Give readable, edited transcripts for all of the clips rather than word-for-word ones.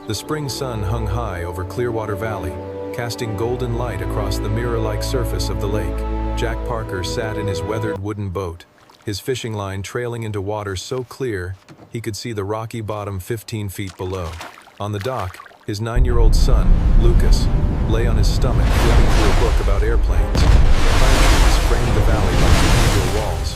The spring sun hung high over Clearwater Valley, casting golden light across the mirror-like surface of the lake. Jack Parker sat in his weathered wooden boat, his fishing line trailing into water so clear he could see the rocky bottom 15 feet below. On the dock, his 9-year-old son, Lucas, lay on his stomach flipping through a book about airplanes. Pine trees framed the valley like cathedral walls.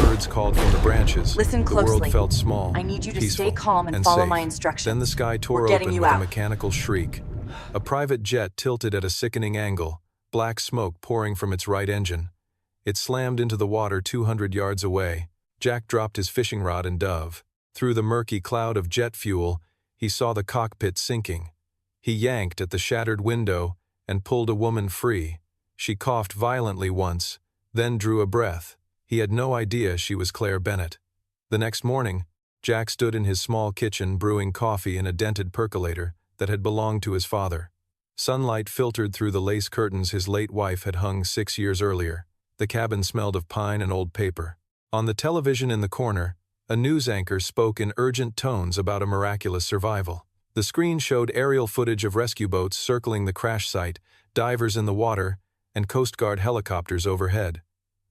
Birds called from the branches. Listen closely. The world felt small, I need you to peaceful, stay calm and follow my instructions. Then the sky tore open with a mechanical shriek. A private jet tilted at a sickening angle, black smoke pouring from its right engine. It slammed into the water 200 yards away. Jack dropped his fishing rod and dove. Through the murky cloud of jet fuel, he saw the cockpit sinking. He yanked at the shattered window and pulled a woman free. She coughed violently once, then drew a breath. He had no idea she was Claire Bennett. The next morning, Jack stood in his small kitchen brewing coffee in a dented percolator that had belonged to his father. Sunlight filtered through the lace curtains his late wife had hung 6 years earlier. The cabin smelled of pine and old paper. On the television in the corner, a news anchor spoke in urgent tones about a miraculous survival. The screen showed aerial footage of rescue boats circling the crash site, divers in the water, and Coast Guard helicopters overhead.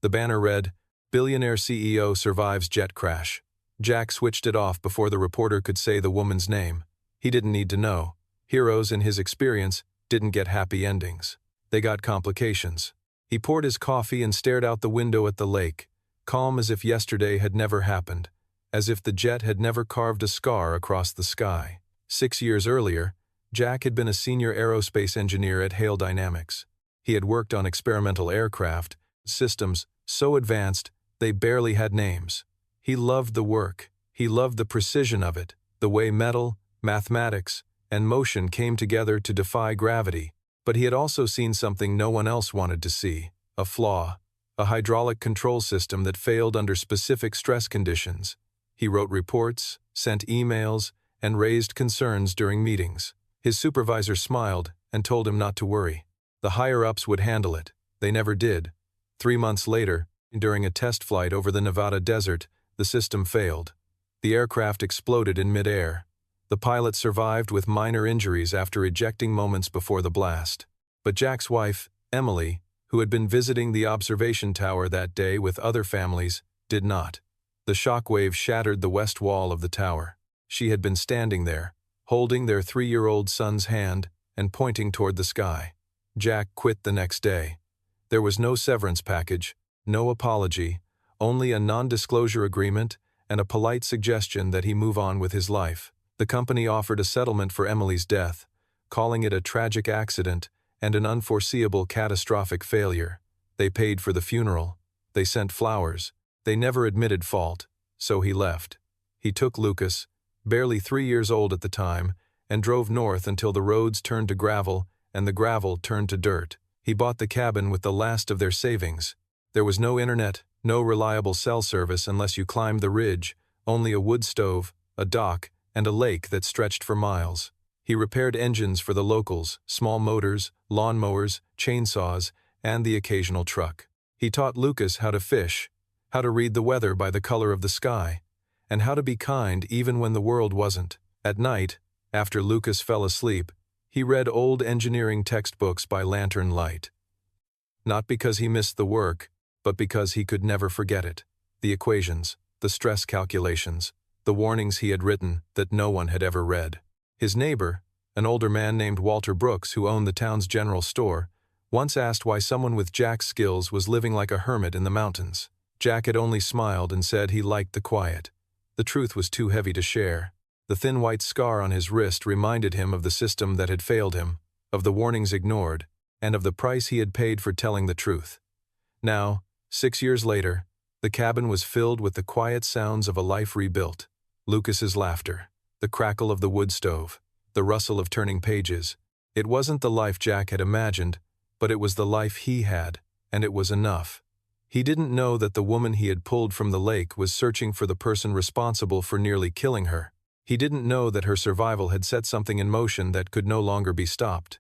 The banner read, "Billionaire CEO survives jet crash." Jack switched it off before the reporter could say the woman's name. He didn't need to know. Heroes, in his experience, didn't get happy endings. They got complications. He poured his coffee and stared out the window at the lake, calm as if yesterday had never happened, as if the jet had never carved a scar across the sky. 6 years earlier, Jack had been a senior aerospace engineer at Hale Dynamics. He had worked on experimental aircraft, systems so advanced they barely had names. He loved the work. He loved the precision of it, the way metal, mathematics, and motion came together to defy gravity. But he had also seen something no one else wanted to see, a flaw, a hydraulic control system that failed under specific stress conditions. He wrote reports, sent emails, and raised concerns during meetings. His supervisor smiled and told him not to worry. The higher-ups would handle it. They never did. 3 months later, during a test flight over the Nevada desert, the system failed. The aircraft exploded in midair. The pilot survived with minor injuries after ejecting moments before the blast. But Jack's wife, Emily, who had been visiting the observation tower that day with other families, did not. The shockwave shattered the west wall of the tower. She had been standing there, holding their 3-year-old son's hand and pointing toward the sky. Jack quit the next day. There was no severance package, no apology, only a non-disclosure agreement and a polite suggestion that he move on with his life. The company offered a settlement for Emily's death, calling it a tragic accident and an unforeseeable catastrophic failure. They paid for the funeral. They sent flowers. They never admitted fault, so he left. He took Lucas, barely 3 years old at the time, and drove north until the roads turned to gravel and the gravel turned to dirt. He bought the cabin with the last of their savings. There was no internet, no reliable cell service unless you climbed the ridge, only a wood stove, a dock, and a lake that stretched for miles. He repaired engines for the locals, small motors, lawnmowers, chainsaws, and the occasional truck. He taught Lucas how to fish, how to read the weather by the color of the sky, and how to be kind even when the world wasn't. At night, after Lucas fell asleep, he read old engineering textbooks by lantern light. Not because he missed the work, but because he could never forget it. The equations, the stress calculations, the warnings he had written that no one had ever read. His neighbor, an older man named Walter Brooks who owned the town's general store, once asked why someone with Jack's skills was living like a hermit in the mountains. Jack had only smiled and said he liked the quiet. The truth was too heavy to share. The thin white scar on his wrist reminded him of the system that had failed him, of the warnings ignored, and of the price he had paid for telling the truth. Now, 6 years later, the cabin was filled with the quiet sounds of a life rebuilt. Lucas's laughter, the crackle of the wood stove, the rustle of turning pages. It wasn't the life Jack had imagined, but it was the life he had, and it was enough. He didn't know that the woman he had pulled from the lake was searching for the person responsible for nearly killing her. He didn't know that her survival had set something in motion that could no longer be stopped.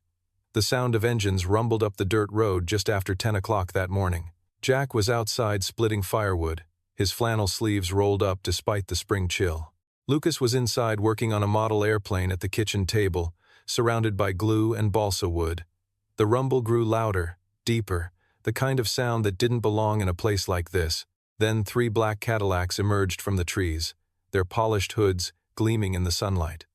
The sound of engines rumbled up the dirt road just after 10 o'clock that morning. Jack was outside splitting firewood, his flannel sleeves rolled up despite the spring chill. Lucas was inside working on a model airplane at the kitchen table, surrounded by glue and balsa wood. The rumble grew louder, deeper, the kind of sound that didn't belong in a place like this. Then 3 black Cadillacs emerged from the trees, their polished hoods gleaming in the sunlight.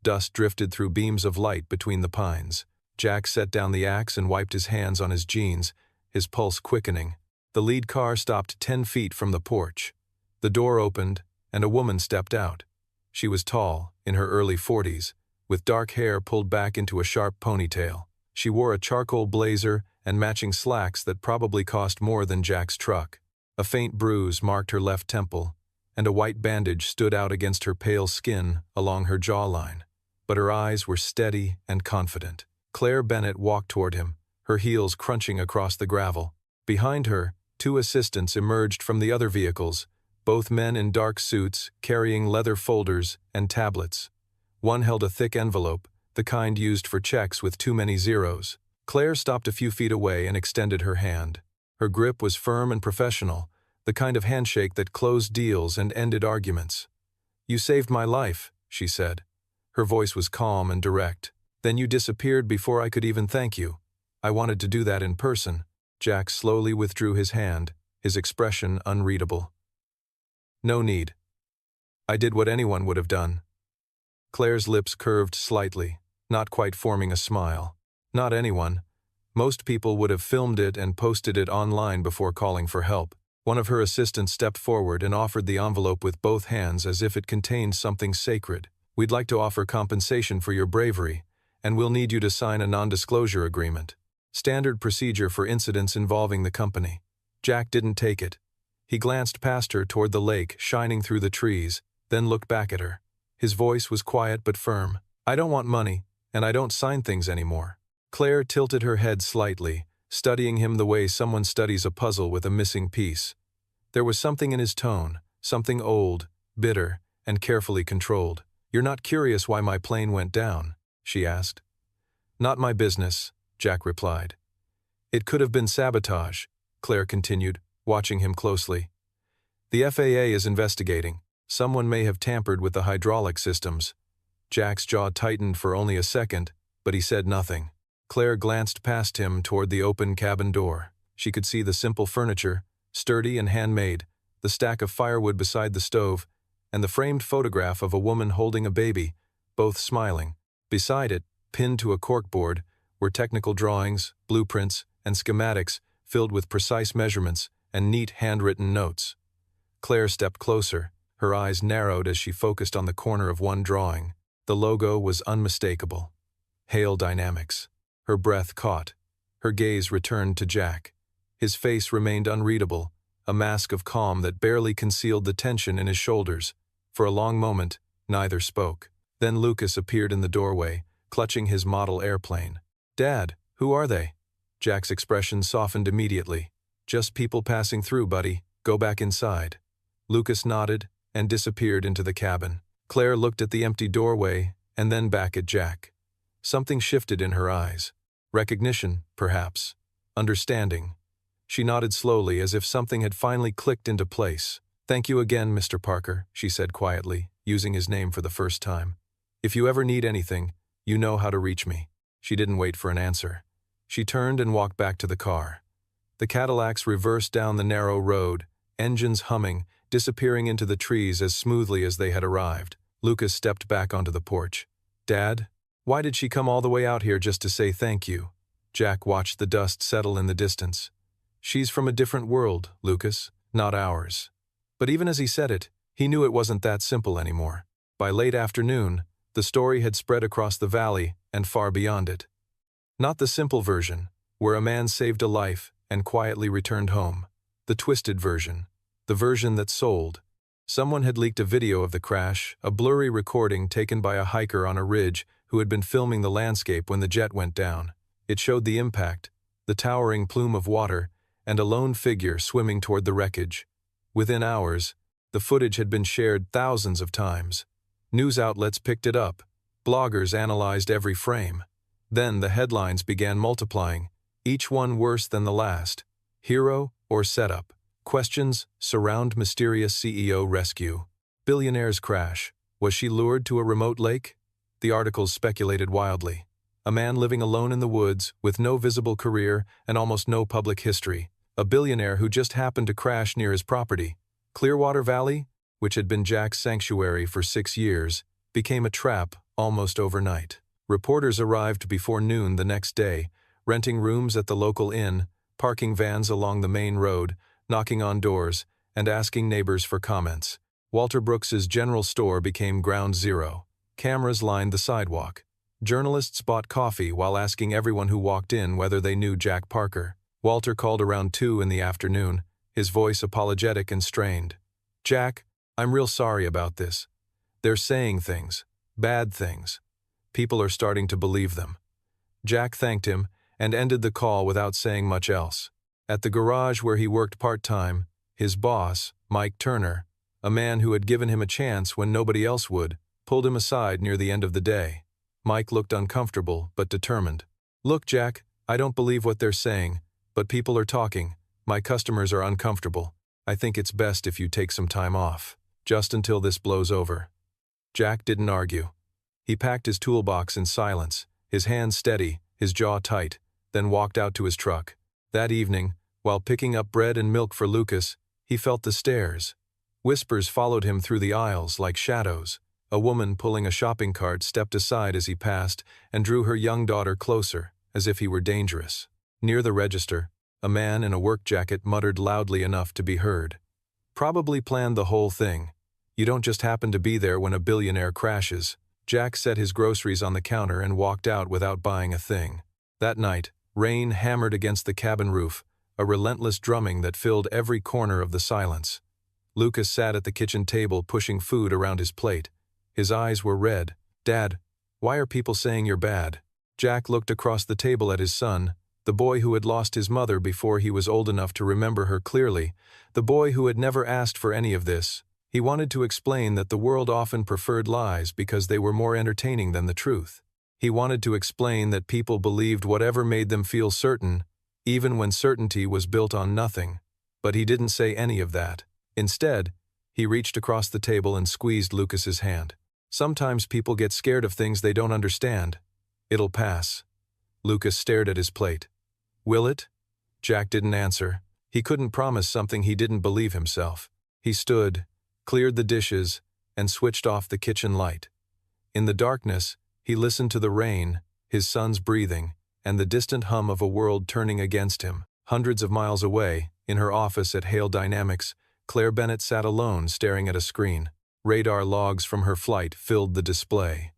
Dust drifted through beams of light between the pines. Jack set down the axe and wiped his hands on his jeans, his pulse quickening. The lead car stopped 10 feet from the porch. The door opened, and a woman stepped out. She was tall, in her early 40s, with dark hair pulled back into a sharp ponytail. She wore a charcoal blazer and matching slacks that probably cost more than Jack's truck. A faint bruise marked her left temple, and a white bandage stood out against her pale skin along her jawline. But her eyes were steady and confident. Claire Bennett walked toward him, her heels crunching across the gravel. Behind her, 2 assistants emerged from the other vehicles, both men in dark suits carrying leather folders and tablets. One held a thick envelope, the kind used for checks with too many zeros. Claire stopped a few feet away and extended her hand. Her grip was firm and professional, the kind of handshake that closed deals and ended arguments. "You saved my life," she said. Her voice was calm and direct. "Then you disappeared before I could even thank you. I wanted to do that in person." Jack slowly withdrew his hand, his expression unreadable. "No need. I did what anyone would have done." Claire's lips curved slightly, not quite forming a smile. "Not anyone. Most people would have filmed it and posted it online before calling for help." One of her assistants stepped forward and offered the envelope with both hands as if it contained something sacred. "We'd like to offer compensation for your bravery, and we'll need you to sign a non-disclosure agreement. Standard procedure for incidents involving the company." Jack didn't take it. He glanced past her toward the lake shining through the trees, then looked back at her. His voice was quiet but firm. "I don't want money, and I don't sign things anymore." Claire tilted her head slightly, studying him the way someone studies a puzzle with a missing piece. There was something in his tone, something old, bitter, and carefully controlled. "You're not curious why my plane went down?" she asked. "Not my business," Jack replied. "It could have been sabotage," Claire continued, watching him closely. "The FAA is investigating. Someone may have tampered with the hydraulic systems." Jack's jaw tightened for only a second, but he said nothing. Claire glanced past him toward the open cabin door. She could see the simple furniture, sturdy and handmade, the stack of firewood beside the stove, and the framed photograph of a woman holding a baby, both smiling. Beside it, pinned to a corkboard, were technical drawings, blueprints, and schematics filled with precise measurements and neat handwritten notes. Claire stepped closer, her eyes narrowed as she focused on the corner of one drawing. The logo was unmistakable. Hale Dynamics. Her breath caught. Her gaze returned to Jack. His face remained unreadable, a mask of calm that barely concealed the tension in his shoulders. For a long moment, neither spoke. Then Lucas appeared in the doorway, clutching his model airplane. "Dad, who are they?" Jack's expression softened immediately. "Just people passing through, buddy. Go back inside." Lucas nodded and disappeared into the cabin. Claire looked at the empty doorway and then back at Jack. Something shifted in her eyes. Recognition, perhaps. Understanding. She nodded slowly as if something had finally clicked into place. "Thank you again, Mr. Parker," she said quietly, using his name for the first time. "If you ever need anything, you know how to reach me." She didn't wait for an answer. She turned and walked back to the car. The Cadillacs reversed down the narrow road, engines humming, disappearing into the trees as smoothly as they had arrived. Lucas stepped back onto the porch. "Dad, why did she come all the way out here just to say thank you?" Jack watched the dust settle in the distance. "She's from a different world, Lucas, not ours." But even as he said it, he knew it wasn't that simple anymore. By late afternoon, the story had spread across the valley and far beyond it. Not the simple version, where a man saved a life and quietly returned home. The twisted version, the version that sold. Someone had leaked a video of the crash, a blurry recording taken by a hiker on a ridge who had been filming the landscape when the jet went down. It showed the impact, the towering plume of water, and a lone figure swimming toward the wreckage. Within hours, the footage had been shared thousands of times. News outlets picked it up. Bloggers analyzed every frame. Then the headlines began multiplying, each one worse than the last. Hero or setup? Questions surround mysterious CEO rescue. Billionaire's crash. Was she lured to a remote lake? The articles speculated wildly. A man living alone in the woods, with no visible career and almost no public history. A billionaire who just happened to crash near his property. Clearwater Valley, which had been Jack's sanctuary for 6 years, became a trap almost overnight. Reporters arrived before noon the next day, renting rooms at the local inn, parking vans along the main road, knocking on doors, and asking neighbors for comments. Walter Brooks's general store became ground zero. Cameras lined the sidewalk. Journalists bought coffee while asking everyone who walked in whether they knew Jack Parker. Walter called around 2 in the afternoon, his voice apologetic and strained. "Jack, I'm real sorry about this. They're saying things, bad things. People are starting to believe them." Jack thanked him and ended the call without saying much else. At the garage where he worked part-time, his boss, Mike Turner, a man who had given him a chance when nobody else would, pulled him aside near the end of the day. Mike looked uncomfortable but determined. "Look, Jack, I don't believe what they're saying, but people are talking. My customers are uncomfortable. I think it's best if you take some time off, just until this blows over." Jack didn't argue. He packed his toolbox in silence, his hands steady, his jaw tight, then walked out to his truck. That evening, while picking up bread and milk for Lucas, he felt the stares. Whispers followed him through the aisles like shadows. A woman pulling a shopping cart stepped aside as he passed and drew her young daughter closer, as if he were dangerous. Near the register, a man in a work jacket muttered loudly enough to be heard. "Probably planned the whole thing. You don't just happen to be there when a billionaire crashes." Jack set his groceries on the counter and walked out without buying a thing. That night, rain hammered against the cabin roof, a relentless drumming that filled every corner of the silence. Lucas sat at the kitchen table pushing food around his plate. His eyes were red. "Dad, why are people saying you're bad?" Jack looked across the table at his son, the boy who had lost his mother before he was old enough to remember her clearly, the boy who had never asked for any of this. He wanted to explain that the world often preferred lies because they were more entertaining than the truth. He wanted to explain that people believed whatever made them feel certain, even when certainty was built on nothing. But he didn't say any of that. Instead, he reached across the table and squeezed Lucas's hand. "Sometimes people get scared of things they don't understand. It'll pass." Lucas stared at his plate. "Will it?" Jack didn't answer. He couldn't promise something he didn't believe himself. He stood, cleared the dishes, and switched off the kitchen light. In the darkness, he listened to the rain, his son's breathing, and the distant hum of a world turning against him. Hundreds of miles away, in her office at Hale Dynamics, Claire Bennett sat alone staring at a screen. Radar logs from her flight filled the display.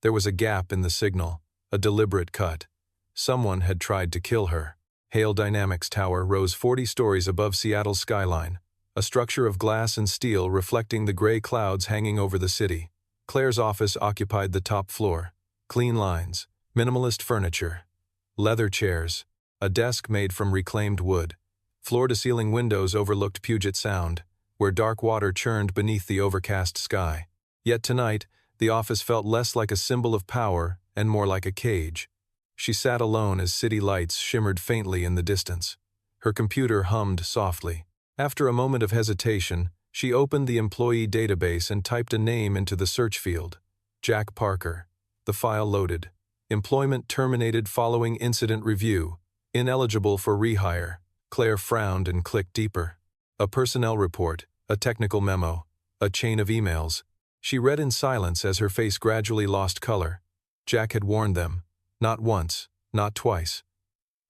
There was a gap in the signal, a deliberate cut. Someone had tried to kill her. Hale Dynamics Tower rose 40 stories above Seattle's skyline, a structure of glass and steel reflecting the gray clouds hanging over the city. Claire's office occupied the top floor. Clean lines, minimalist furniture, leather chairs, a desk made from reclaimed wood. Floor-to-ceiling windows overlooked Puget Sound, where dark water churned beneath the overcast sky. Yet tonight, the office felt less like a symbol of power and more like a cage. She sat alone as city lights shimmered faintly in the distance. Her computer hummed softly. After a moment of hesitation, she opened the employee database and typed a name into the search field. Jack Parker. The file loaded. Employment terminated following incident review. Ineligible for rehire. Claire frowned and clicked deeper. A personnel report, a technical memo, a chain of emails. She read in silence as her face gradually lost color. Jack had warned them. Not once, not twice.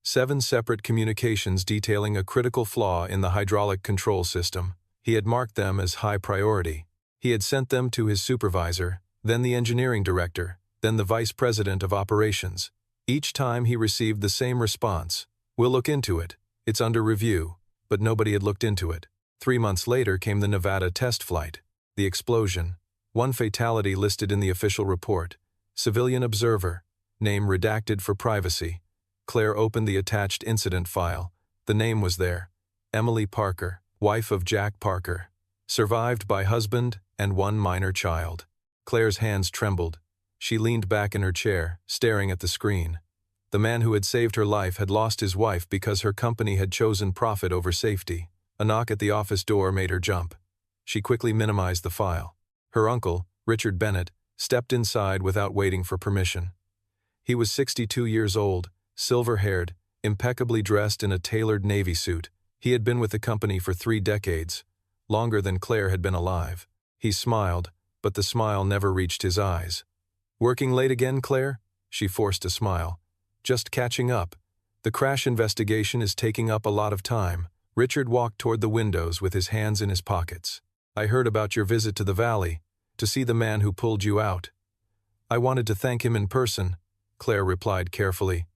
7 separate communications detailing a critical flaw in the hydraulic control system. He had marked them as high priority. He had sent them to his supervisor, then the engineering director, then the vice president of operations. Each time he received the same response. "We'll look into it. It's under review." But nobody had looked into it. 3 months later came the Nevada test flight. The explosion. 1 fatality listed in the official report. Civilian observer. Name redacted for privacy. Claire opened the attached incident file. The name was there. Emily Parker, wife of Jack Parker. Survived by husband and 1 minor child. Claire's hands trembled. She leaned back in her chair, staring at the screen. The man who had saved her life had lost his wife because her company had chosen profit over safety. A knock at the office door made her jump. She quickly minimized the file. Her uncle, Richard Bennett, stepped inside without waiting for permission. He was 62 years old, silver-haired, impeccably dressed in a tailored Navy suit. He had been with the company for 3 decades, longer than Claire had been alive. He smiled, but the smile never reached his eyes. "Working late again, Claire?" She forced a smile. "Just catching up. The crash investigation is taking up a lot of time." Richard walked toward the windows with his hands in his pockets. "I heard about your visit to the valley, to see the man who pulled you out." "I wanted to thank him in person," Claire replied carefully.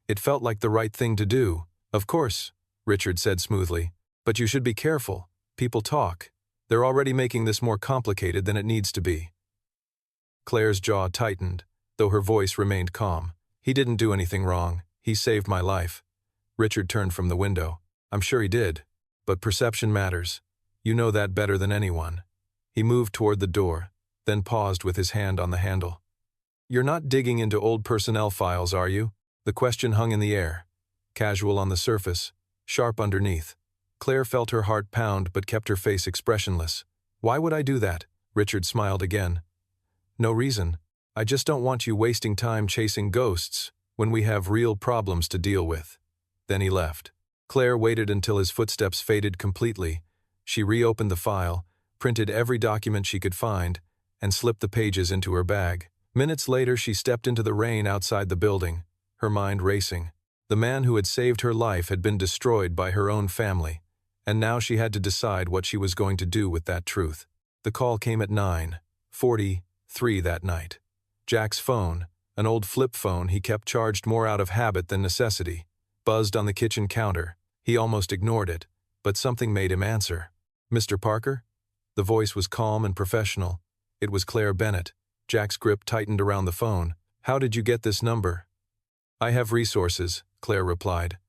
"It felt like the right thing to do." "Of course," Richard said smoothly. "But you should be careful. People talk. They're already making this more complicated than it needs to be." Claire's jaw tightened, though her voice remained calm. "He didn't do anything wrong. He saved my life." Richard turned from the window. "I'm sure he did. But perception matters. You know that better than anyone." He moved toward the door, then paused with his hand on the handle. "You're not digging into old personnel files, are you?" The question hung in the air, casual on the surface, sharp underneath. Claire felt her heart pound but kept her face expressionless. "Why would I do that?" Richard smiled again. "No reason. I just don't want you wasting time chasing ghosts when we have real problems to deal with." Then he left. Claire waited until his footsteps faded completely. She reopened the file, printed every document she could find, and slipped the pages into her bag. Minutes later, she stepped into the rain outside the building, her mind racing. The man who had saved her life had been destroyed by her own family, and now she had to decide what she was going to do with that truth. The call came at 9:43 that night. Jack's phone, an old flip phone he kept charged more out of habit than necessity, buzzed on the kitchen counter. He almost ignored it, but something made him answer. "Mr. Parker?" The voice was calm and professional. It was Claire Bennett. Jack's grip tightened around the phone. "How did you get this number?" "I have resources," Claire replied.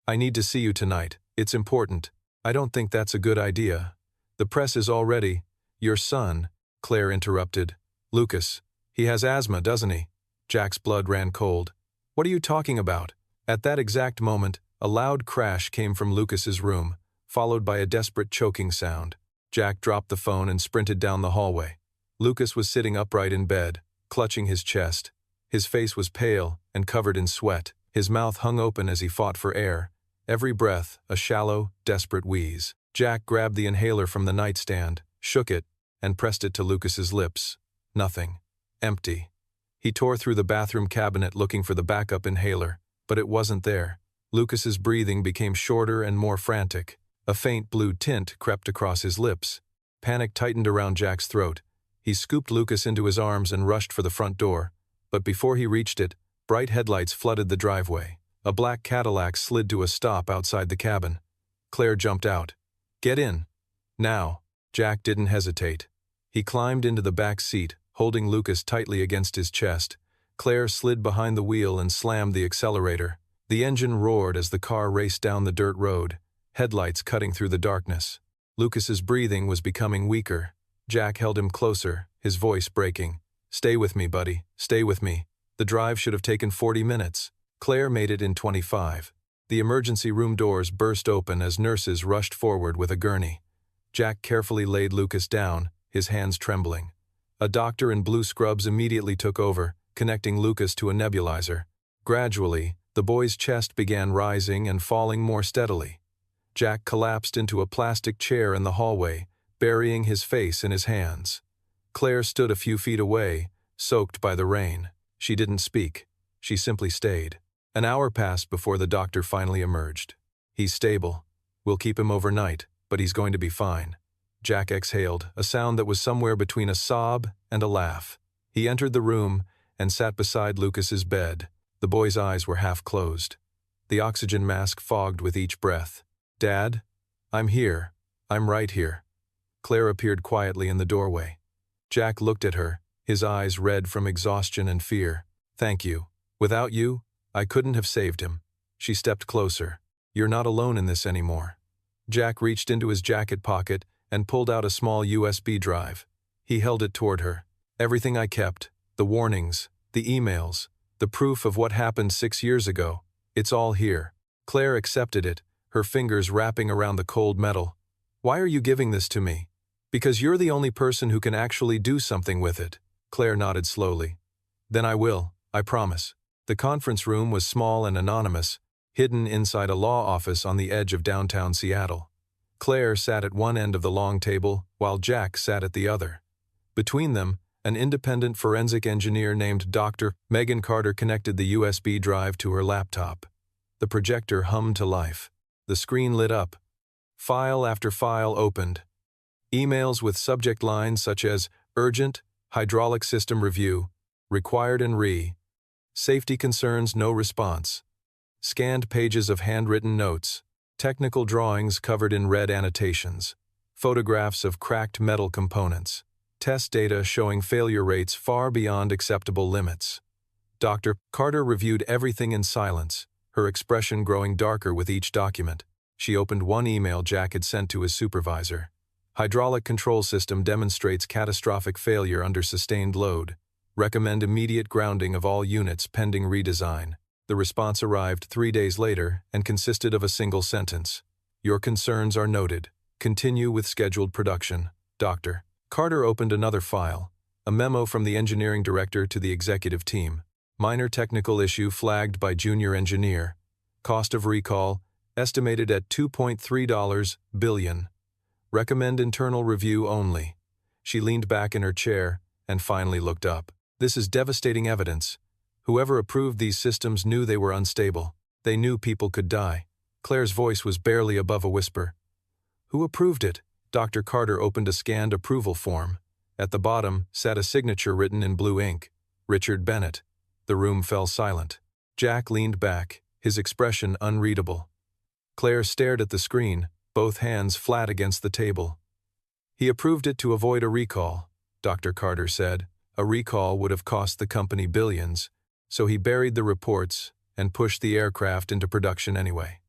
"I need to see you tonight. It's important." "I don't think that's a good idea. The press is already—" "Your son," Claire interrupted. "Lucas. He has asthma, doesn't he?" Jack's blood ran cold. "What are you talking about?" At that exact moment, a loud crash came from Lucas's room, followed by a desperate choking sound. Jack dropped the phone and sprinted down the hallway. Lucas was sitting upright in bed, clutching his chest. His face was pale and covered in sweat. His mouth hung open as he fought for air, every breath a shallow, desperate wheeze. Jack grabbed the inhaler from the nightstand, shook it, and pressed it to Lucas's lips. Nothing. Empty. He tore through the bathroom cabinet looking for the backup inhaler, but it wasn't there. Lucas's breathing became shorter and more frantic. A faint blue tint crept across his lips. Panic tightened around Jack's throat. He scooped Lucas into his arms and rushed for the front door. But before he reached it, bright headlights flooded the driveway. A black Cadillac slid to a stop outside the cabin. Claire jumped out. "Get in. Now." Jack didn't hesitate. He climbed into the back seat, holding Lucas tightly against his chest. Claire slid behind the wheel and slammed the accelerator. The engine roared as the car raced down the dirt road, headlights cutting through the darkness. Lucas's breathing was becoming weaker. Jack held him closer, his voice breaking. "Stay with me, buddy. Stay with me. The drive should have taken 40 minutes. Claire made it in 25. The emergency room doors burst open as nurses rushed forward with a gurney. Jack carefully laid Lucas down, his hands trembling. A doctor in blue scrubs immediately took over, connecting Lucas to a nebulizer. Gradually, the boy's chest began rising and falling more steadily. Jack collapsed into a plastic chair in the hallway, burying his face in his hands. Claire stood a few feet away, soaked by the rain. She didn't speak. She simply stayed. An hour passed before the doctor finally emerged. "He's stable. We'll keep him overnight, but he's going to be fine." Jack exhaled, a sound that was somewhere between a sob and a laugh. He entered the room and sat beside Lucas's bed. The boy's eyes were half closed. The oxygen mask fogged with each breath. "Dad? I'm here. I'm right here." Claire appeared quietly in the doorway. Jack looked at her, his eyes red from exhaustion and fear. "Thank you. Without you, I couldn't have saved him." She stepped closer. "You're not alone in this anymore." Jack reached into his jacket pocket and pulled out a small USB drive. He held it toward her. "Everything I kept, the warnings, the emails, the proof of what happened 6 years ago, it's all here." Claire accepted it, her fingers wrapping around the cold metal. "Why are you giving this to me?" Because you're the only person who can actually do something with it. Claire nodded slowly. Then I will, I promise. The conference room was small and anonymous, hidden inside a law office on the edge of downtown Seattle. Claire sat at one end of the long table, while Jack sat at the other. Between them, an independent forensic engineer named Dr. Megan Carter connected the USB drive to her laptop. The projector hummed to life. The screen lit up. File after file opened. Emails with subject lines such as urgent, hydraulic system review, required and safety concerns no response. Scanned pages of handwritten notes, technical drawings covered in red annotations, photographs of cracked metal components, test data showing failure rates far beyond acceptable limits. Dr. Carter reviewed everything in silence, her expression growing darker with each document. She opened one email Jack had sent to his supervisor. Hydraulic control system demonstrates catastrophic failure under sustained load. Recommend immediate grounding of all units pending redesign. The response arrived 3 days later and consisted of a single sentence. Your concerns are noted. Continue with scheduled production. Dr. Carter opened another file, a memo from the engineering director to the executive team. Minor technical issue flagged by junior engineer. Cost of recall estimated at $2.3 billion. Recommend internal review only. She leaned back in her chair and finally looked up. This is devastating evidence. Whoever approved these systems knew they were unstable. They knew people could die. Claire's voice was barely above a whisper. Who approved it? Dr. Carter opened a scanned approval form. At the bottom sat a signature written in blue ink. Richard Bennett. The room fell silent. Jack leaned back, his expression unreadable. Claire stared at the screen, both hands flat against the table. He approved it to avoid a recall, Dr. Carter said. A recall would have cost the company billions, so he buried the reports and pushed the aircraft into production anyway.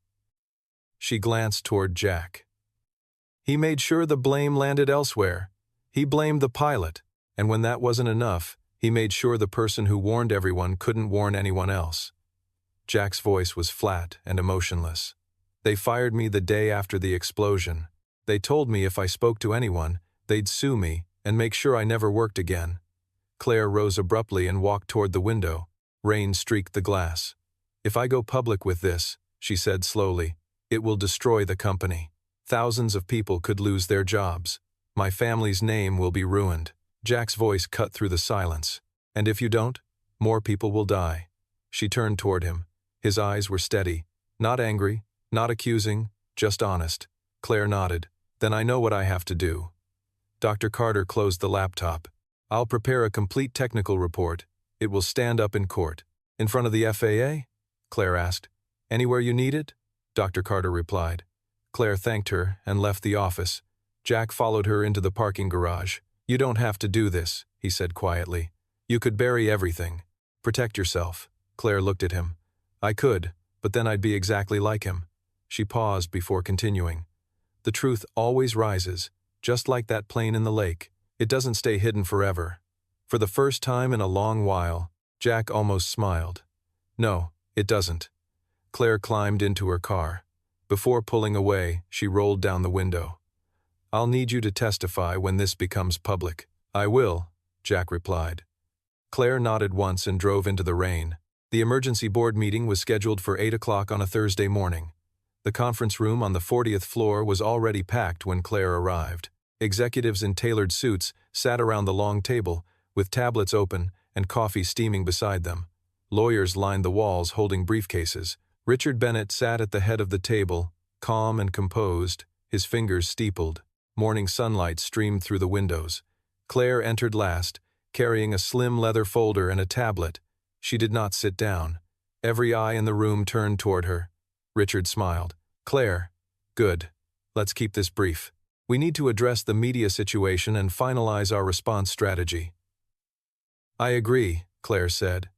She glanced toward Jack. He made sure the blame landed elsewhere. He blamed the pilot, and when that wasn't enough, he made sure the person who warned everyone couldn't warn anyone else. Jack's voice was flat and emotionless. They fired me the day after the explosion. They told me if I spoke to anyone, they'd sue me and make sure I never worked again. Claire rose abruptly and walked toward the window. Rain streaked the glass. If I go public with this, she said slowly, it will destroy the company. Thousands of people could lose their jobs. My family's name will be ruined. Jack's voice cut through the silence. And if you don't, more people will die. She turned toward him. His eyes were steady, not angry, not accusing, just honest. Claire nodded. Then I know what I have to do. Dr. Carter closed the laptop. I'll prepare a complete technical report. It will stand up in court. In front of the FAA? Claire asked. Anywhere you need it? Dr. Carter replied. Claire thanked her and left the office. Jack followed her into the parking garage. You don't have to do this, he said quietly. You could bury everything. Protect yourself. Claire looked at him. I could, but then I'd be exactly like him. She paused before continuing. The truth always rises, just like that plane in the lake. It doesn't stay hidden forever. For the first time in a long while, Jack almost smiled. No, it doesn't. Claire climbed into her car. Before pulling away, she rolled down the window. I'll need you to testify when this becomes public. I will, Jack replied. Claire nodded once and drove into the rain. The emergency board meeting was scheduled for 8 o'clock on a Thursday morning. The conference room on the 40th floor was already packed when Claire arrived. Executives in tailored suits sat around the long table, with tablets open and coffee steaming beside them. Lawyers lined the walls holding briefcases. Richard Bennett sat at the head of the table, calm and composed, his fingers steepled. Morning sunlight streamed through the windows. Claire entered last, carrying a slim leather folder and a tablet. She did not sit down. Every eye in the room turned toward her. Richard smiled. Claire, good. Let's keep this brief. We need to address the media situation and finalize our response strategy. I agree, Claire said.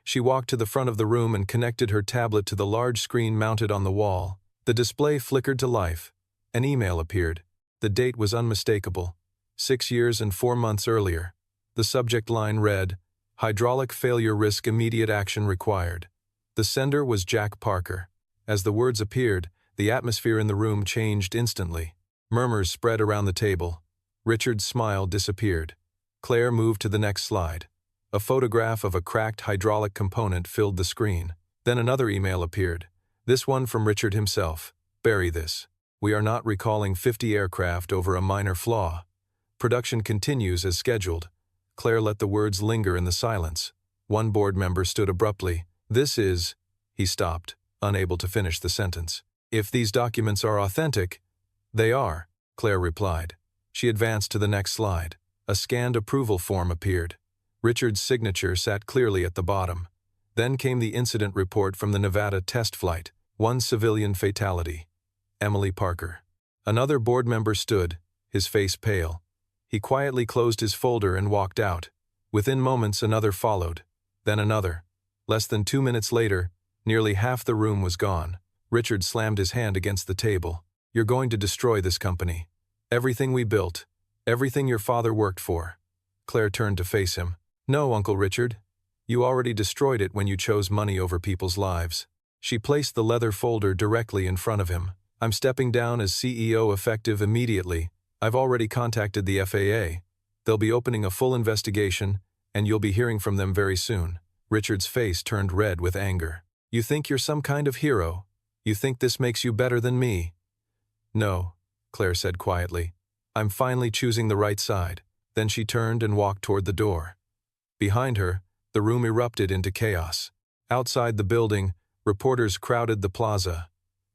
She walked to the front of the room and connected her tablet to the large screen mounted on the wall. The display flickered to life. An email appeared. The date was unmistakable. 6 years and 4 months earlier. The subject line read, Hydraulic failure risk immediate action required. The sender was Jack Parker. As the words appeared, the atmosphere in the room changed instantly. Murmurs spread around the table. Richard's smile disappeared. Claire moved to the next slide. A photograph of a cracked hydraulic component filled the screen. Then another email appeared. This one from Richard himself. Bury this. We are not recalling 50 aircraft over a minor flaw. Production continues as scheduled. Claire let the words linger in the silence. One board member stood abruptly. This is... He stopped, unable to finish the sentence. If these documents are authentic, they are, Claire replied. She advanced to the next slide. A scanned approval form appeared. Richard's signature sat clearly at the bottom. Then came the incident report from the Nevada test flight. 1 civilian fatality. Emily Parker. Another board member stood, his face pale. He quietly closed his folder and walked out. Within moments, another followed. Then another. Less than 2 minutes later, nearly half the room was gone. Richard slammed his hand against the table. You're going to destroy this company. Everything we built. Everything your father worked for. Claire turned to face him. No, Uncle Richard. You already destroyed it when you chose money over people's lives. She placed the leather folder directly in front of him. I'm stepping down as CEO effective immediately. I've already contacted the FAA. They'll be opening a full investigation, and you'll be hearing from them very soon. Richard's face turned red with anger. You think you're some kind of hero? You think this makes you better than me? No, Claire said quietly. I'm finally choosing the right side. Then she turned and walked toward the door. Behind her, the room erupted into chaos. Outside the building, reporters crowded the plaza.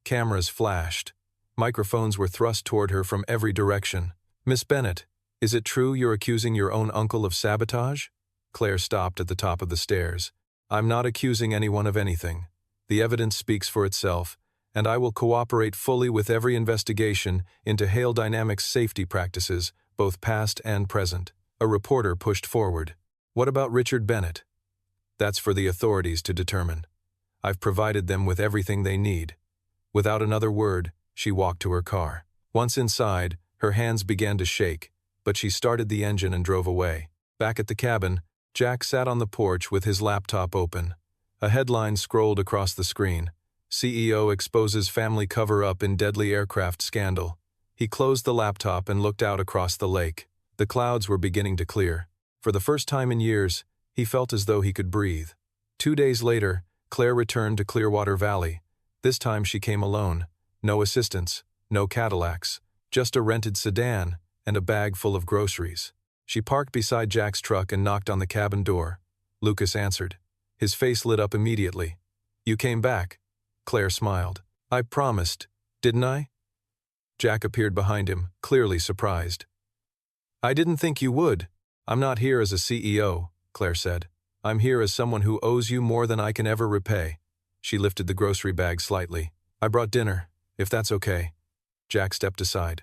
Cameras flashed. Microphones were thrust toward her from every direction. Miss Bennett, is it true you're accusing your own uncle of sabotage? Claire stopped at the top of the stairs. I'm not accusing anyone of anything. The evidence speaks for itself, and I will cooperate fully with every investigation into Hale Dynamics safety practices, both past and present. A reporter pushed forward. What about Richard Bennett? That's for the authorities to determine. I've provided them with everything they need. Without another word, she walked to her car. Once inside, her hands began to shake, but she started the engine and drove away. Back at the cabin, Jack sat on the porch with his laptop open. A headline scrolled across the screen. CEO exposes family cover-up in deadly aircraft scandal. He closed the laptop and looked out across the lake. The clouds were beginning to clear. For the first time in years, he felt as though he could breathe. 2 days later, Claire returned to Clearwater Valley. This time she came alone. No assistants, no Cadillacs, just a rented sedan and a bag full of groceries. She parked beside Jack's truck and knocked on the cabin door. Lucas answered. His face lit up immediately. You came back. Claire smiled. I promised, didn't I? Jack appeared behind him, clearly surprised. I didn't think you would. I'm not here as a CEO, Claire said. I'm here as someone who owes you more than I can ever repay. She lifted the grocery bag slightly. I brought dinner, if that's okay. Jack stepped aside.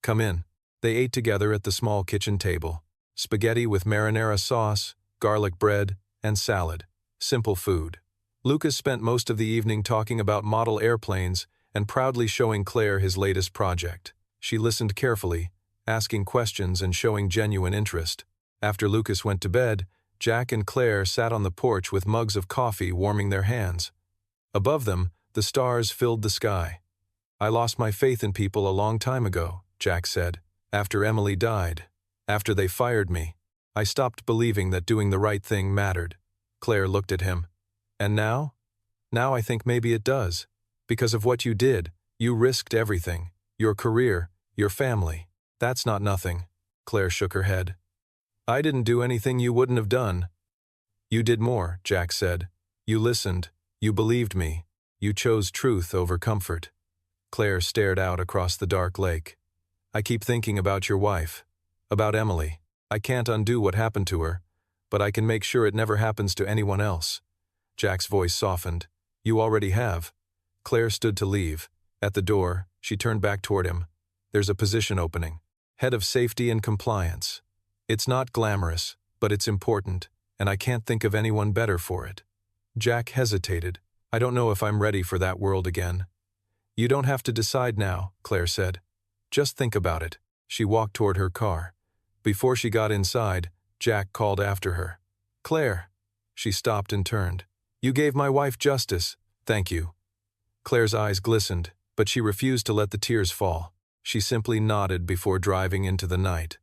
Come in. They ate together at the small kitchen table. Spaghetti with marinara sauce, garlic bread, and salad. Simple food. Lucas spent most of the evening talking about model airplanes and proudly showing Claire his latest project. She listened carefully, asking questions and showing genuine interest. After Lucas went to bed, Jack and Claire sat on the porch with mugs of coffee warming their hands. Above them, the stars filled the sky. I lost my faith in people a long time ago, Jack said. After Emily died. After they fired me. I stopped believing that doing the right thing mattered. Claire looked at him. And now? Now I think maybe it does. Because of what you did, you risked everything. Your career, your family. That's not nothing. Claire shook her head. I didn't do anything you wouldn't have done. You did more, Jack said. You listened. You believed me. You chose truth over comfort. Claire stared out across the dark lake. I keep thinking about your wife. About Emily. I can't undo what happened to her, but I can make sure it never happens to anyone else. Jack's voice softened. You already have. Claire stood to leave. At the door, she turned back toward him. There's a position opening. Head of Safety and Compliance. It's not glamorous, but it's important, and I can't think of anyone better for it. Jack hesitated. I don't know if I'm ready for that world again. You don't have to decide now, Claire said. Just think about it. She walked toward her car. Before she got inside, Jack called after her. Claire. She stopped and turned. You gave my wife justice. Thank you. Claire's eyes glistened, but she refused to let the tears fall. She simply nodded before driving into the night.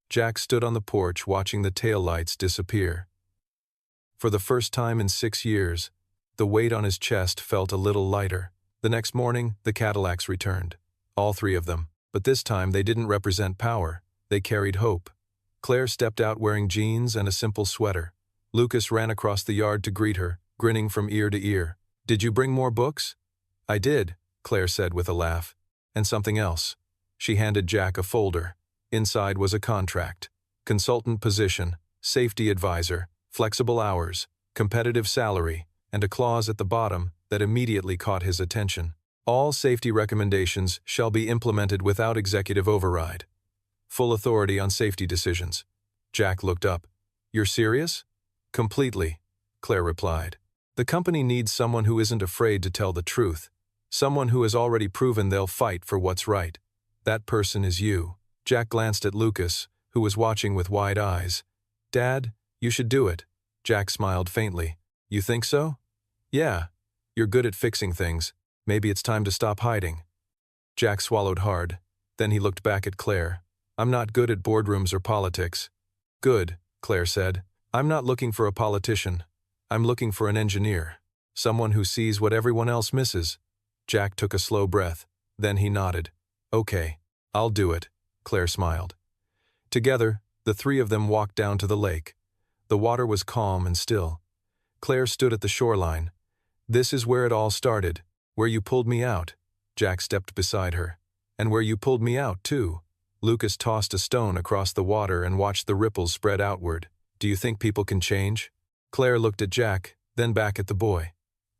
Jack stood on the porch watching the taillights disappear. For the first time in 6 years, the weight on his chest felt a little lighter. The next morning, the Cadillacs returned. All 3 of them. But this time they didn't represent power. They carried hope. Claire stepped out wearing jeans and a simple sweater. Lucas ran across the yard to greet her, grinning from ear to ear. "Did you bring more books?" "I did," Claire said with a laugh. "And something else." She handed Jack a folder. Inside was a contract. Consultant position, safety advisor, flexible hours, competitive salary, and a clause at the bottom that immediately caught his attention. All safety recommendations shall be implemented without executive override. Full authority on safety decisions. Jack looked up. "You're serious?" "Completely," Claire replied. "The company needs someone who isn't afraid to tell the truth. Someone who has already proven they'll fight for what's right. That person is you." Jack glanced at Lucas, who was watching with wide eyes. "Dad, you should do it." Jack smiled faintly. "You think so?" "Yeah. You're good at fixing things. Maybe it's time to stop hiding." Jack swallowed hard. Then he looked back at Claire. "I'm not good at boardrooms or politics." "Good," Claire said. "I'm not looking for a politician. I'm looking for an engineer. Someone who sees what everyone else misses." Jack took a slow breath. Then he nodded. "Okay, I'll do it," Claire smiled. Together, the 3 of them walked down to the lake. The water was calm and still. Claire stood at the shoreline. "This is where it all started. Where you pulled me out." Jack stepped beside her. "And where you pulled me out, too." Lucas tossed a stone across the water and watched the ripples spread outward. "Do you think people can change?" Claire looked at Jack, then back at the boy.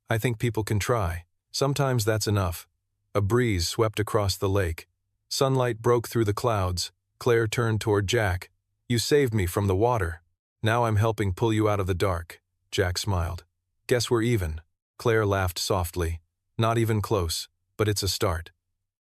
"I think people can try. Sometimes that's enough." A breeze swept across the lake. Sunlight broke through the clouds. Claire turned toward Jack. "You saved me from the water. Now I'm helping pull you out of the dark." Jack smiled. "Guess we're even." Claire laughed softly. "Not even close, but it's a start."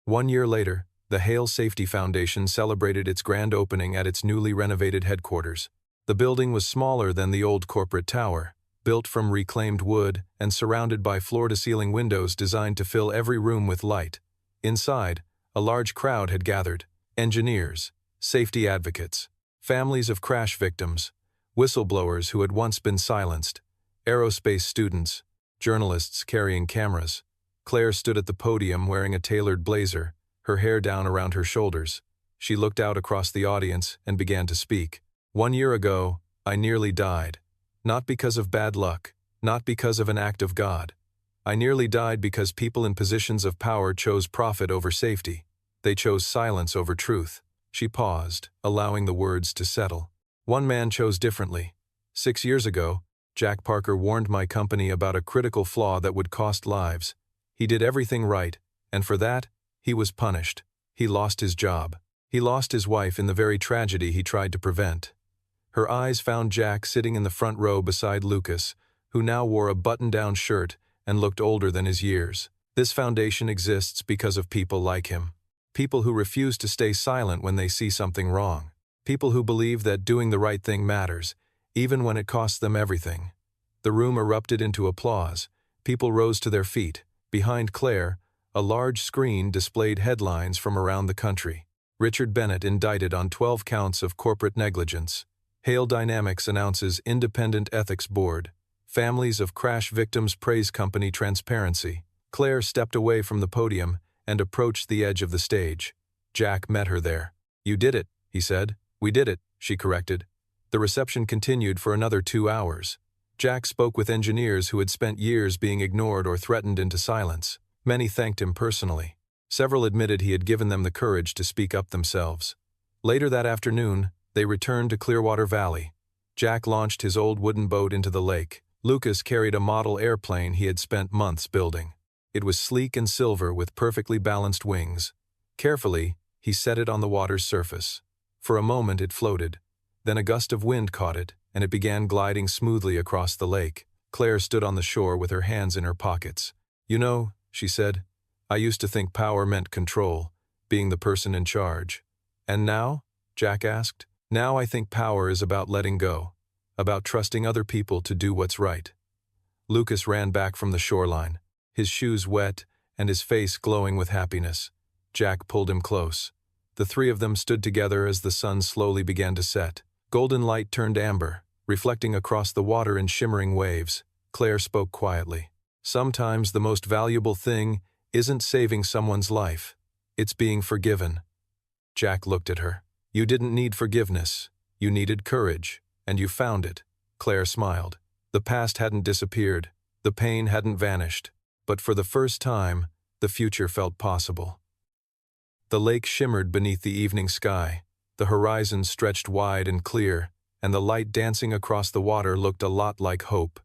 1 year later, the Hale Safety Foundation celebrated its grand opening at its newly renovated headquarters. The building was smaller than the old corporate tower, built from reclaimed wood and surrounded by floor-to-ceiling windows designed to fill every room with light. Inside, a large crowd had gathered: engineers, safety advocates, families of crash victims, whistleblowers who had once been silenced, aerospace students, journalists carrying cameras. Claire stood at the podium wearing a tailored blazer, her hair down around her shoulders. She looked out across the audience and began to speak. "1 year ago, I nearly died. Not because of bad luck, not because of an act of God. I nearly died because people in positions of power chose profit over safety. They chose silence over truth." She paused, allowing the words to settle. "One man chose differently. 6 years ago, Jack Parker warned my company about a critical flaw that would cost lives. He did everything right, and for that, he was punished. He lost his job. He lost his wife in the very tragedy he tried to prevent." Her eyes found Jack sitting in the front row beside Lucas, who now wore a button-down shirt and looked older than his years. This foundation exists because of people like him. People who refuse to stay silent when they see something wrong. People who believe that doing the right thing matters, even when it costs them everything. The room erupted into applause. People rose to their feet. Behind Claire, a large screen displayed headlines from around the country. Richard Bennett indicted on 12 counts of corporate negligence. Hale Dynamics announces independent ethics board. Families of crash victims praise company transparency. Claire stepped away from the podium and approached the edge of the stage. Jack met her there. "You did it," he said. "We did it," she corrected. The reception continued for another 2 hours. Jack spoke with engineers who had spent years being ignored or threatened into silence. Many thanked him personally. Several admitted he had given them the courage to speak up themselves. Later that afternoon, they returned to Clearwater Valley. Jack launched his old wooden boat into the lake. Lucas carried a model airplane he had spent months building. It was sleek and silver with perfectly balanced wings. Carefully, he set it on the water's surface. For a moment it floated. Then a gust of wind caught it, and it began gliding smoothly across the lake. Claire stood on the shore with her hands in her pockets. "You know," she said, "I used to think power meant control, being the person in charge. And now?" Jack asked. "Now I think power is about letting go, about trusting other people to do what's right." Lucas ran back from the shoreline, his shoes wet and his face glowing with happiness. Jack pulled him close. The three of them stood together as the sun slowly began to set. Golden light turned amber, reflecting across the water in shimmering waves. Claire spoke quietly. Sometimes the most valuable thing isn't saving someone's life. It's being forgiven. Jack looked at her. You didn't need forgiveness. You needed courage, and you found it. Claire smiled. The past hadn't disappeared. The pain hadn't vanished. But for the first time, the future felt possible. The lake shimmered beneath the evening sky. The horizon stretched wide and clear, and the light dancing across the water looked a lot like hope.